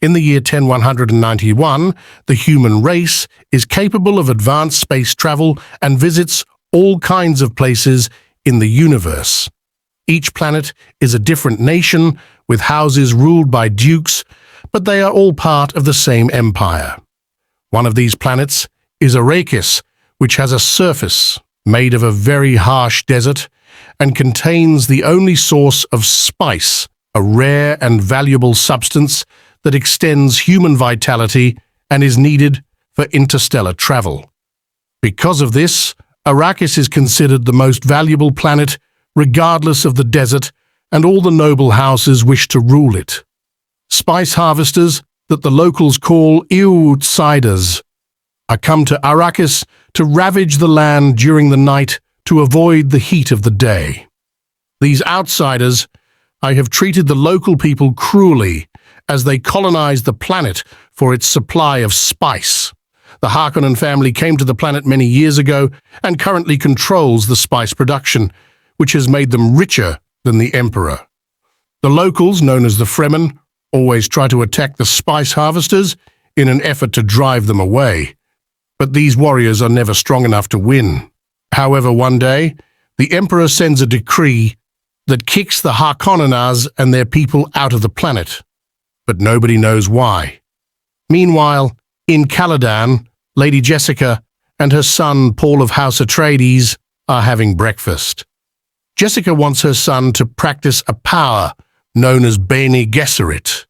In the year 10191, the human race is capable of advanced space travel and visits all kinds of places in the universe. Each planet is a different nation with houses ruled by dukes, but they are all part of the same empire. One of these planets is Arrakis, which has a surface made of a very harsh desert and contains the only source of spice, a rare and valuable substance that extends human vitality and is needed for interstellar travel. Because of this, Arrakis is considered the most valuable planet regardless of the desert, and all the noble houses wish to rule it. Spice harvesters, that the locals call outsiders, are come to Arrakis to ravage the land during the night to avoid the heat of the day. These outsiders, I have treated the local people cruelly as they colonized the planet for its supply of spice. The Harkonnen family came to the planet many years ago and currently controls the spice production, which has made them richer than the Emperor. The locals, known as the Fremen, always try to attack the spice harvesters in an effort to drive them away. But these warriors are never strong enough to win. However, one day, the Emperor sends a decree that kicks the Harkonnenars and their people out of the planet. But nobody knows why. Meanwhile, in Caladan, Lady Jessica and her son Paul of House Atreides are having breakfast. Jessica wants her son to practice a power known as Bene Gesserit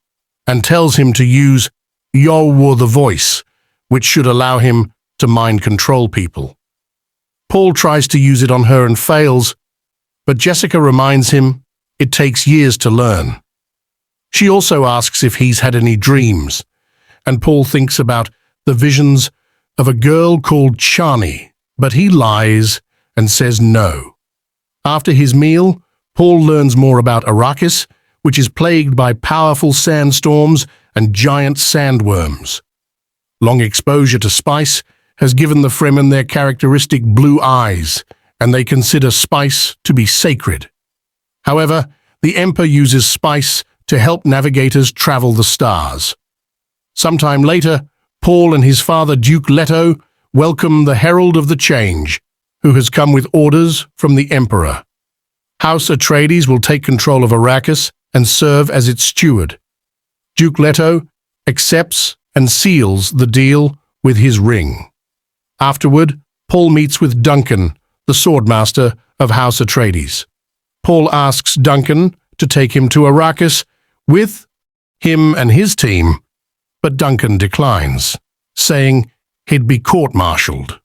and tells him to use Yolwur the Voice, which should allow him to mind control people. Paul tries to use it on her and fails, but Jessica reminds him it takes years to learn. She also asks if he's had any dreams, and Paul thinks about the visions of a girl called Chani, but he lies and says no. After his meal, Paul learns more about Arrakis, which is plagued by powerful sandstorms and giant sandworms. Long exposure to spice has given the Fremen their characteristic blue eyes, and they consider spice to be sacred. However, the Emperor uses spice to help navigators travel the stars. Sometime later, Paul and his father Duke Leto welcome the Herald of the Change, who has come with orders from the Emperor. House Atreides will take control of Arrakis and serve as its steward. Duke Leto accepts and seals the deal with his ring. Afterward, Paul meets with Duncan, the swordmaster of House Atreides. Paul asks Duncan to take him to Arrakis with him and his team, but Duncan declines, saying he'd be court-martialed.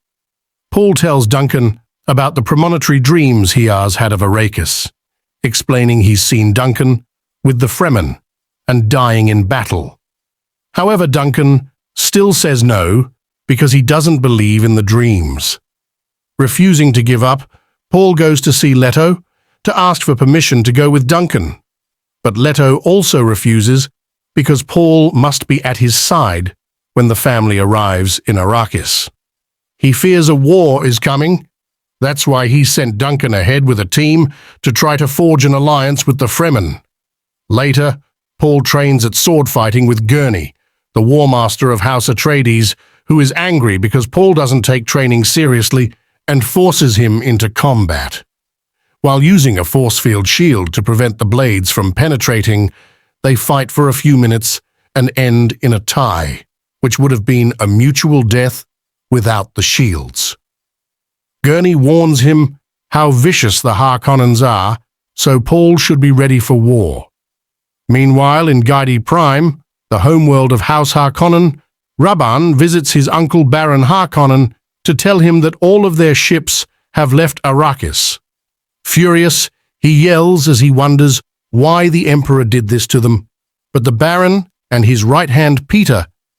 Paul tells Duncan about the premonitory dreams he has had of Arrakis, explaining he's seen Duncan with the Fremen and dying in battle. However, Duncan still says no because he doesn't believe in the dreams. Refusing to give up, Paul goes to see Leto to ask for permission to go with Duncan. But Leto also refuses because Paul must be at his side when the family arrives in Arrakis. He fears a war is coming. That's why he sent Duncan ahead with a team to try to forge an alliance with the Fremen. Later, Paul trains at sword fighting with Gurney, the War Master of House Atreides, who is angry because Paul doesn't take training seriously and forces him into combat. While using a force field shield to prevent the blades from penetrating, they fight for a few minutes and end in a tie, which would have been a mutual death without the shields. Gurney warns him how vicious the Harkonnens are, so Paul should be ready for war. Meanwhile, in Giedi Prime, the homeworld of House Harkonnen, Rabban visits his uncle Baron Harkonnen to tell him that all of their ships have left Arrakis. Furious, he yells as he wonders why the Emperor did this to them, but the Baron and his right-hand Peter